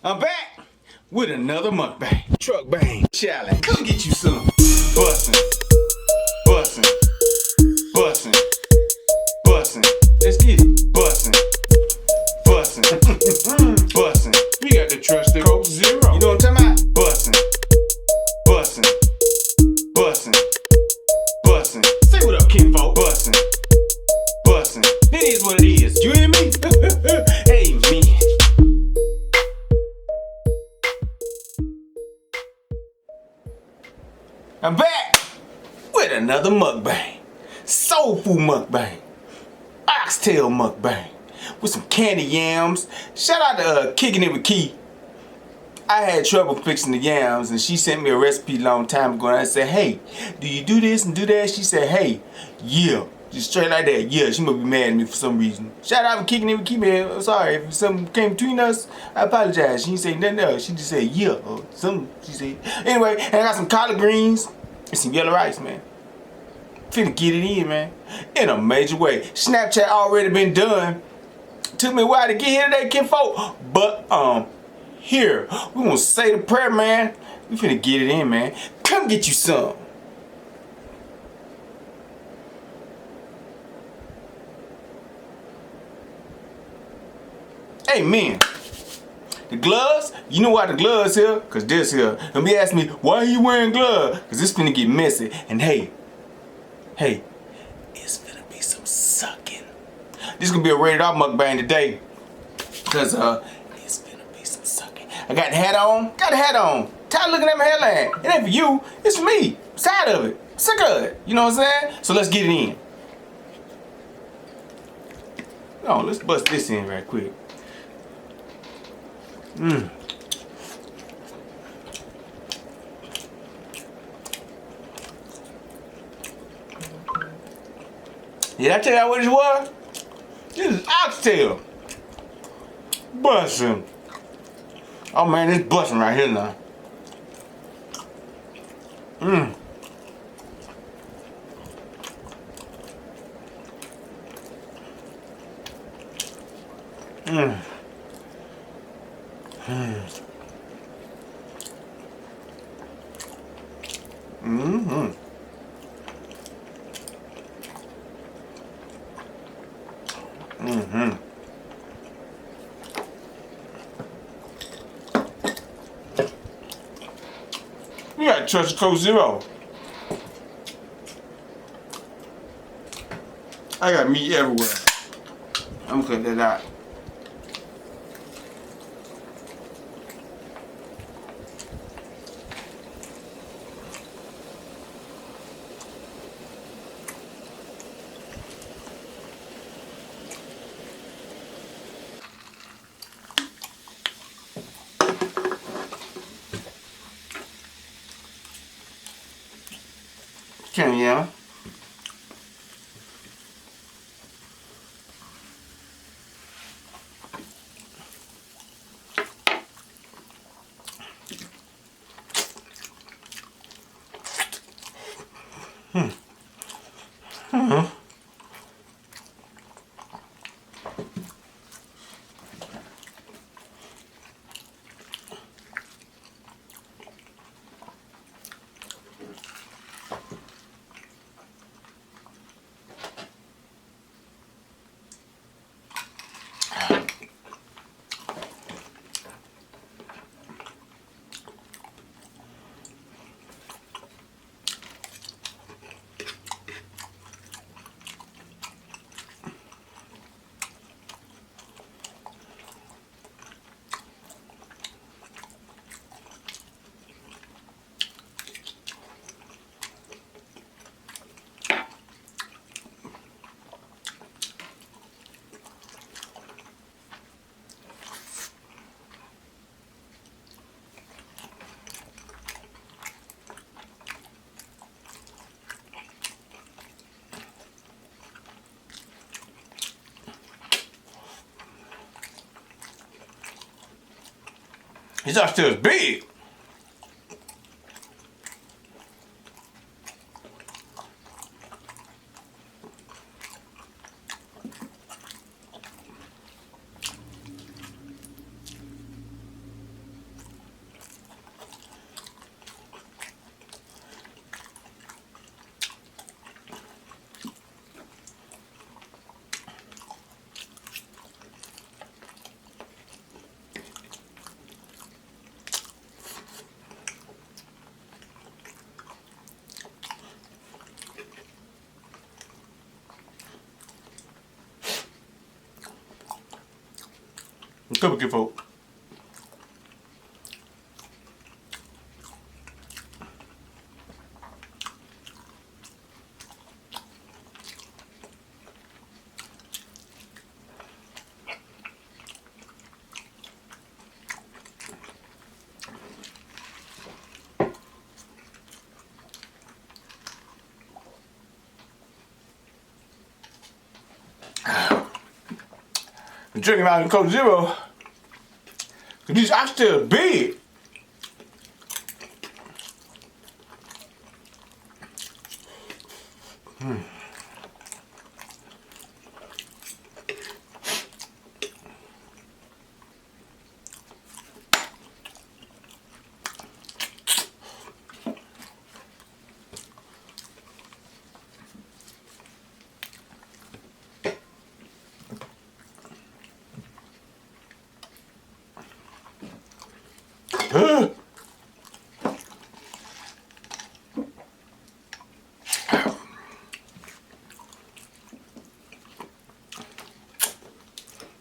I'm back with another mukbang. Truck bang challenge. Come get you some. Bussin', bussin', bussin', bussin'. Let's get it. Bussin', bussin', bussin'. You got to trust the Coke Zero. You know what I'm talking about? Bussin', bussin', bussin', bussin'. Say what up, kinfolk. Bussin', bussin'. It is what it is. You hear me? Hey, me. I'm back with another mukbang. Soul food mukbang. Oxtail mukbang. With some candy yams. Shout out to Kicking It With Key. I had trouble fixing the yams and she sent me a recipe a long time ago and I said, hey, do you do this and do that? She said, hey, yeah. Just straight like that, yeah. She must be mad at me for some reason. Shout out for Kicking It With Key, man. I'm sorry if something came between us. I apologize. She didn't say nothing else. She just said, yeah, or something. She said. Anyway, and I got some collard greens and some yellow rice, man. Finna get it in, man. In a major way. Snapchat already been done. Took me a while to get here today, kinfolk. But, here. We gonna say the prayer, man. We finna get it in, man. Come get you some. Amen. The gloves, you know why the gloves here? Cause this here. And be asking me, why are you wearing gloves? Cause this finna get messy. And hey, it's finna be some sucking. This gonna be a rated R mukbang today. Cause it's finna be some sucking. I got the hat on. Tired of looking at my hairline. It ain't for you, it's for me. I'm tired of it. Sick of it. You know what I'm saying? So let's get it in. No, let's bust this in right quick. Did I tell y'all what this was? This is oxtail. Bussin'. Oh man, this bussin' right here now. You gotta trust the Coke Zero. I got meat everywhere. I'm gonna cut that out. Can you? His oxtail is big. Come on, kinfolk. I'm drinking out of Coke Zero. Cause these oxtails big.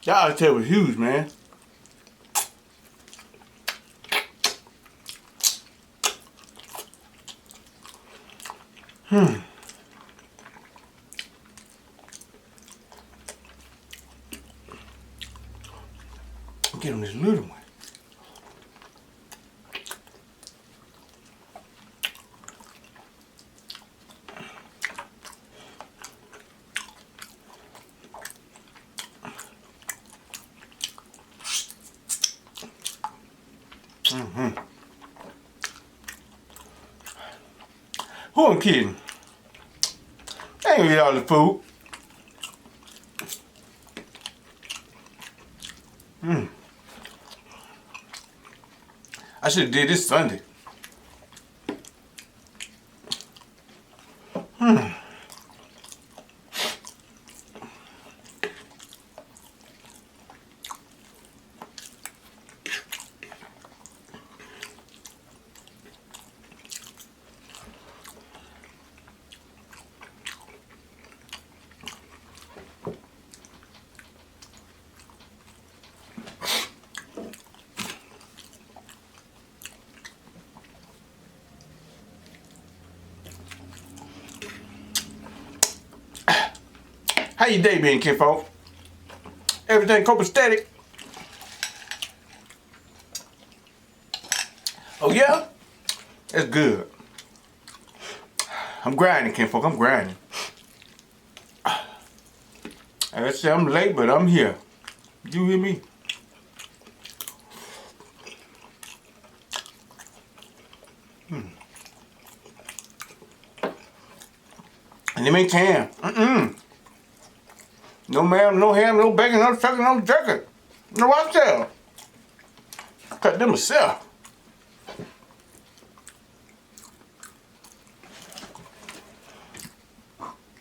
That oxtail was huge, man. Get on this little one. Who I'm kidding? I ain't gonna eat all the food. I should have did this Sunday. How your day been, kinfolk? Everything copacetic? Oh yeah? That's good. I'm grinding, kinfolk. I'm grinding. I say I'm late, but I'm here. You hear me? And they make ham. No ma'am, no ham, no bacon, no turkey, no jerky. No oxtail. Cut them myself.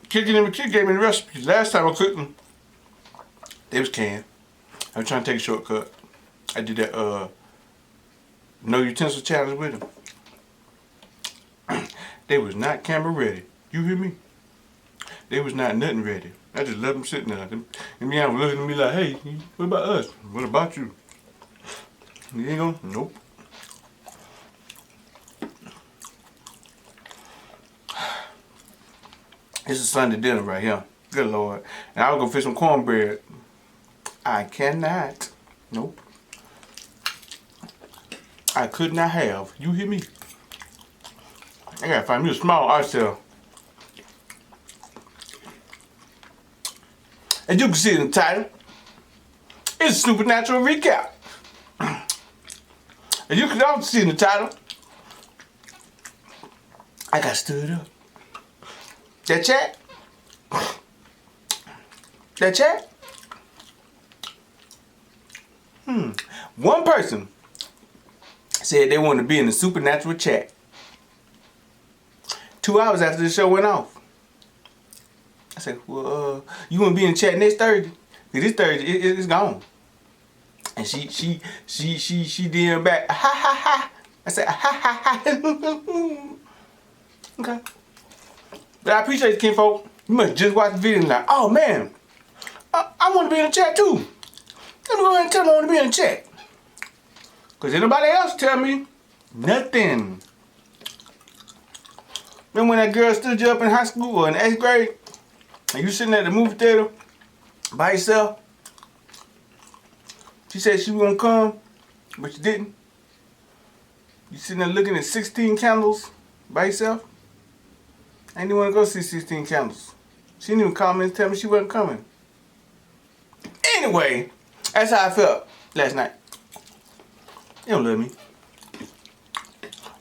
Kid gave me the recipe. Last time I cooked them, they was canned. I was trying to take a shortcut. I did that no utensil challenge with them. They was not camera ready. You hear me? They was not nothing ready. I just left them sitting there. And me, I was looking at me like, hey, what about us? What about you? You ain't gonna? Nope. This is Sunday dinner right here. Good Lord. And I was gonna fish some cornbread. I cannot. Nope. I could not have. You hear me? I gotta find me a small oxtail. As you can see in the title, it's a supernatural recap. As you can also see in the title, I got stood up. That chat? That chat? One person said they wanted to be in the supernatural chat. 2 hours after the show went off. I said, well, you want to be in the chat next Thursday? Cause this Thursday, it's gone. And she did back, ha ha ha. I said, ha ha ha. Okay. But I appreciate it, kinfolk. You must just watch the video and like, oh man, I want to be in the chat too. Let me go ahead and tell them I want to be in the chat. Because anybody else tell me nothing. Remember when that girl stood you up in high school or in 8th grade? And you sitting at the movie theater by yourself? She said she was going to come, but you didn't. You sitting there looking at 16 candles by yourself? I didn't want to go see 16 candles. She didn't even call me and tell me she wasn't coming. Anyway, that's how I felt last night. You don't love me.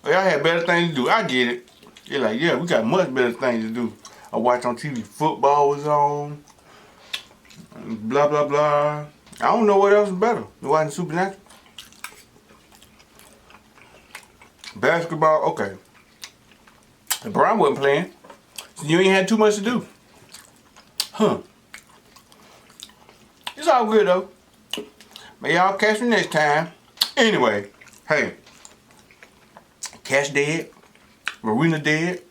Well, y'all had better things to do. I get it. You're like, yeah, we got much better things to do. I watched on TV, football was on, blah, blah, blah. I don't know what else is better than watching Supernatural. Basketball, okay. The Brown wasn't playing, so you ain't had too much to do. Huh. It's all good though. May y'all catch me next time. Anyway, hey. Cash dead. Rowena dead.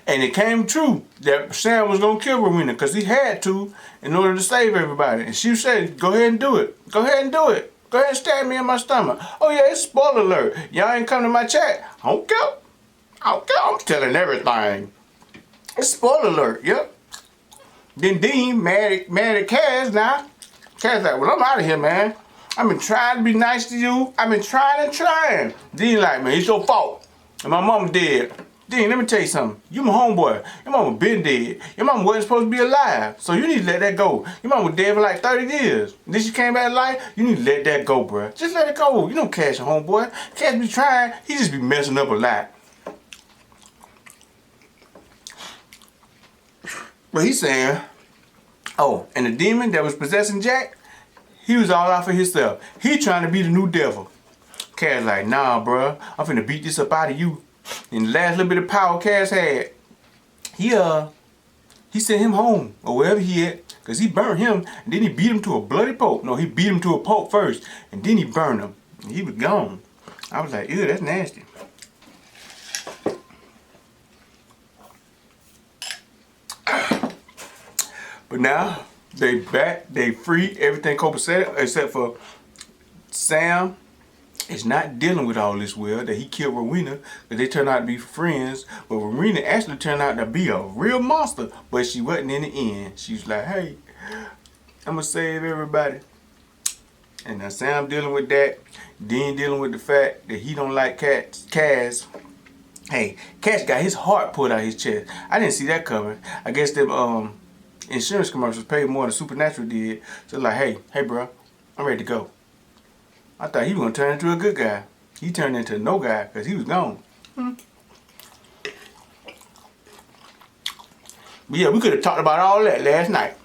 And it came true that Sam was going to kill Rowena because he had to in order to save everybody. And she said, go ahead and do it. Go ahead and do it. Go ahead and stab me in my stomach. Oh yeah, it's spoiler alert. Y'all ain't come to my chat. I don't care. I don't care. I'm telling everything. It's spoiler alert, yep. Then Dean mad at Cass now. Cass like, well, I'm out of here, man. I've been trying to be nice to you. I've been trying and trying. Dean like, man, it's your fault. And my mama dead. Dean, let me tell you something. You my homeboy. Your mama been dead. Your mama wasn't supposed to be alive. So you need to let that go. Your mama was dead for like 30 years. Then she came back to life. You need to let that go, bruh. Just let it go. You don't Cash your homeboy. Cash be trying. He just be messing up a lot. But he's saying, oh, and the demon that was possessing Jack, he was all out for himself. He trying to be the new devil. Cass like, nah, bruh. I'm finna beat this up out of you. And the last little bit of power Cass had, he sent him home or wherever he at, cause he burned him and then he beat him to a bloody pulp. No, he beat him to a pulp first and then he burned him. And he was gone. I was like, ew, that's nasty. But now they back, they free, everything copacetic except for Sam. Is not dealing with all this well that he killed Rowena because they turned out to be friends, but Rowena actually turned out to be a real monster, but she wasn't in the end. She was like, hey, I'm gonna save everybody. And now Sam dealing with that, Dean dealing with the fact that he don't like Cass. Hey, Cass got his heart pulled out his chest. I didn't see that coming. I guess them insurance commercials paid more than Supernatural did. So like, hey bro, I'm ready to go. I thought he was going to turn into a good guy. He turned into no guy because he was gone. But yeah, we could have talked about all that last night.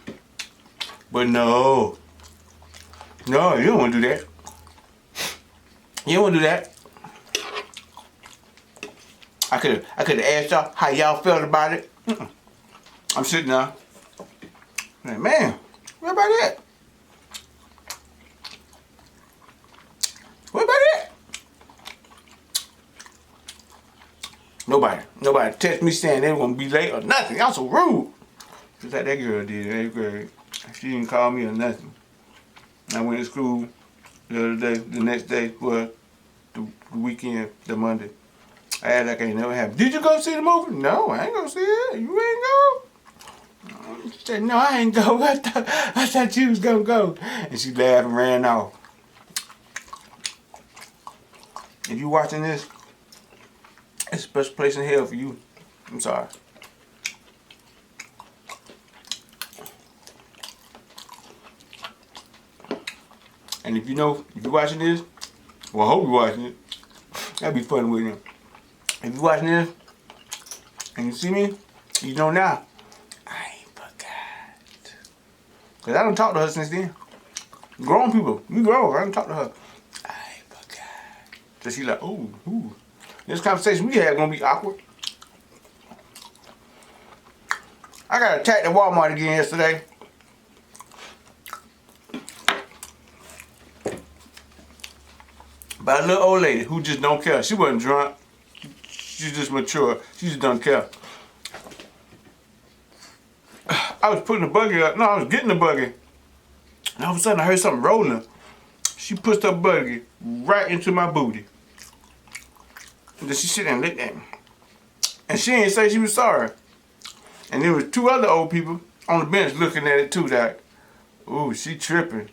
But no. No, you don't want to do that. You don't want to do that. I could have asked y'all how y'all felt about it. I'm sitting there. Like, man, what about that? What about that? Nobody text me saying they were gonna be late or nothing. Y'all so rude. Just like that girl did in 8th grade. She didn't call me or nothing. I went to school the other day, the next day, well, the weekend, the Monday. I act like I ain't never happened. Did you go see the movie? No, I ain't gonna see it. You ain't go? She said, no, I ain't go. I thought you was gonna go. And she laughed and ran off. If you watching this, it's a special place in hell for you. I'm sorry. And if you're watching this, well, I hope you're watching it. That'd be fun with you. If you're watching this and you see me, you know now, I ain't forgot. Because I don't talk to her since then. Grown people, we grow. I don't talk to her. So she like, ooh. This conversation we had gonna be awkward. I got attacked at Walmart again yesterday. By a little old lady who just don't care. She wasn't drunk. She's just mature. She just don't care. I was putting the buggy up. No, I was getting the buggy. And all of a sudden I heard something rolling. she pushed her buggy right into my booty. And then she sit there and looked at me. And she didn't say she was sorry. And there was 2 other old people on the bench looking at it too, like, ooh, she tripping.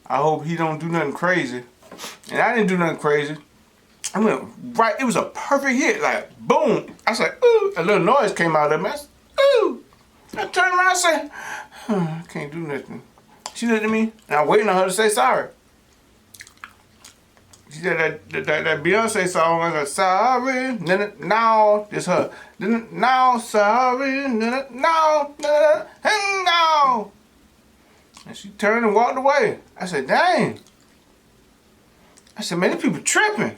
I hope he don't do nothing crazy. And I didn't do nothing crazy. I went right, it was a perfect hit, like, boom. I said, ooh, a little noise came out of me. I said, ooh. I turned around and said, I can't do nothing. She looked at me, and I was waiting on her to say sorry. She said that Beyonce song, I said, sorry, no, it's her. No, sorry, no, no. And she turned and walked away. I said, dang. I said, man, these people tripping.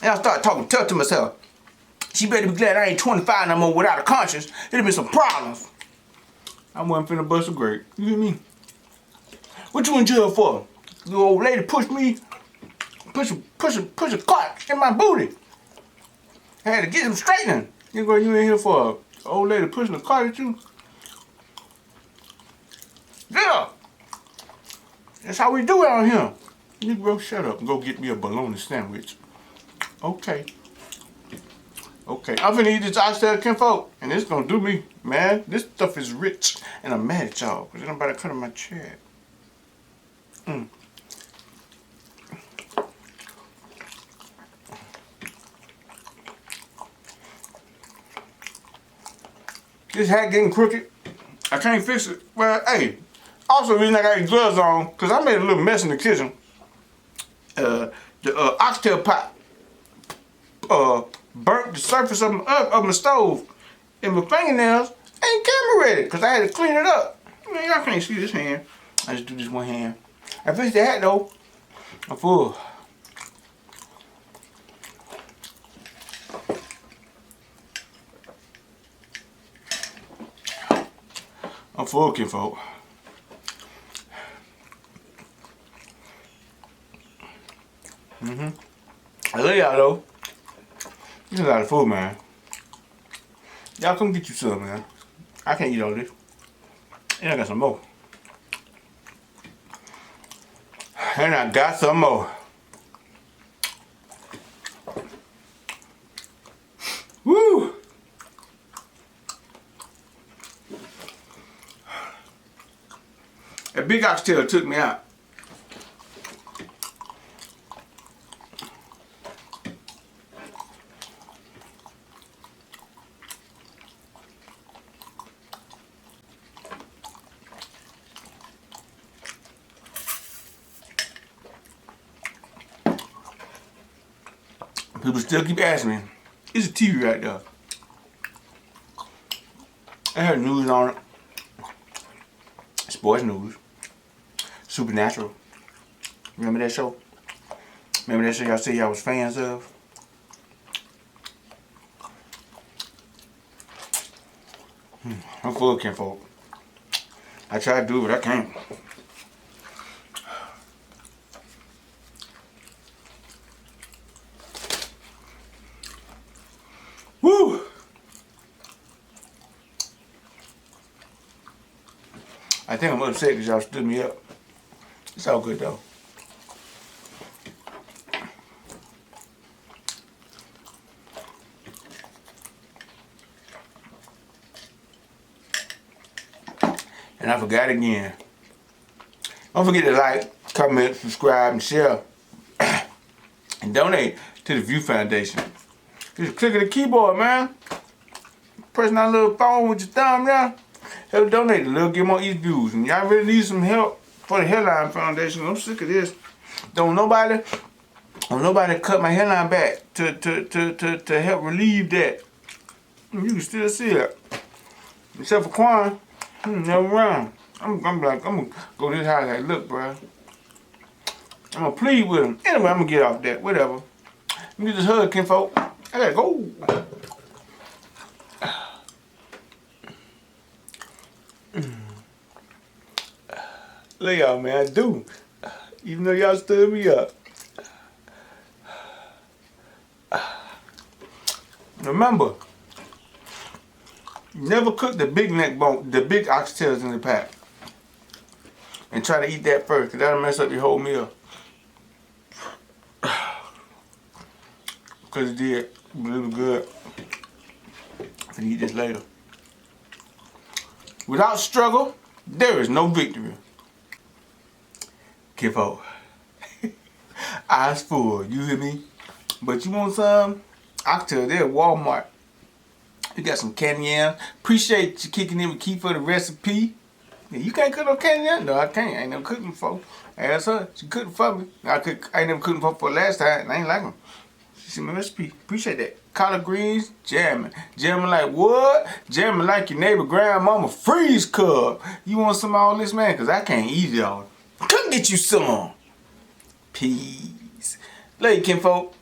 And I started talking tough to myself. She better be glad I ain't 25 no more without a conscience. It'd been some problems. I wasn't finna bust a grape. You hear me? What you in jail for? The old lady pushed me, push a cart in my booty. I had to get him straightening. You in here for an old lady pushing a cart at you? Yeah. That's how we do it out here. Negro, shut up and go get me a bologna sandwich. Okay. Okay, I'm finna eat this oxtail kinfolk, and it's gonna do me, man. This stuff is rich, and I'm mad at y'all, because ain't nobody cutting my chair. This hat getting crooked. I can't fix it. Well, hey, also the reason I got these gloves on, because I made a little mess in the kitchen. The oxtail pot burnt the surface of my stove, and my fingernails ain't camera ready, because I had to clean it up. Man, y'all can't see this hand. I just do this one hand. I fixed the hat though. I'm full. I'm full, kinfolk. I love y'all though. This is a lot of food, man. Y'all come get you some, man. I can't eat all this. And I got some more. And I got some more. Woo! That big oxtail took me out. People still keep asking me, it's a TV right there. I had news on it. Sports news. Supernatural. Remember that show? Remember that show y'all said y'all was fans of? I'm full, kinfolk. I try to do it, but I can't. Woo! I think I'm upset because y'all stood me up. It's all good though. And I forgot again. Don't forget to like, comment, subscribe, and share. And donate to the View Foundation. Just click the keyboard, man. Pressing that little phone with your thumb there. Help donate to LILGILMOEATS views. And y'all really need some help for the Hairline Foundation. I'm sick of this. Don't nobody cut my hairline back to help relieve that. You can still see it. Except for Quan. Never around. I'm gonna go to this house like, look, bro. I'm gonna plead with him. Anyway, I'm gonna get off that. Whatever. Let me get this hug, kinfolk. I gotta go. Love y'all, man. I do. Even though y'all stood me up. Remember, never cook the big neck bone, the big oxtails in the pack. and try to eat that first, because that'll mess up your whole meal. Because it did really good. I'm gonna eat this later. Without struggle, there is no victory. Kinfolk. Eyes full, you hear me? But you want some? Oxtails, they're at Walmart. You got some candy yams. Appreciate you kicking in with Key for the recipe. Yeah, you can't cook no candy yams? No, I can't. I ain't never cooked them before. Ask her. She cooked them for me. I ain't never cooked them for last time, and I ain't like them. She sent me a recipe. Appreciate that. Collard greens, jamming. Jamming like what? Jamming like your neighbor grandmama freeze cup. You want some of all this, man? Because I can't eat it all. Come get you some. Peace. Love you, kinfolk.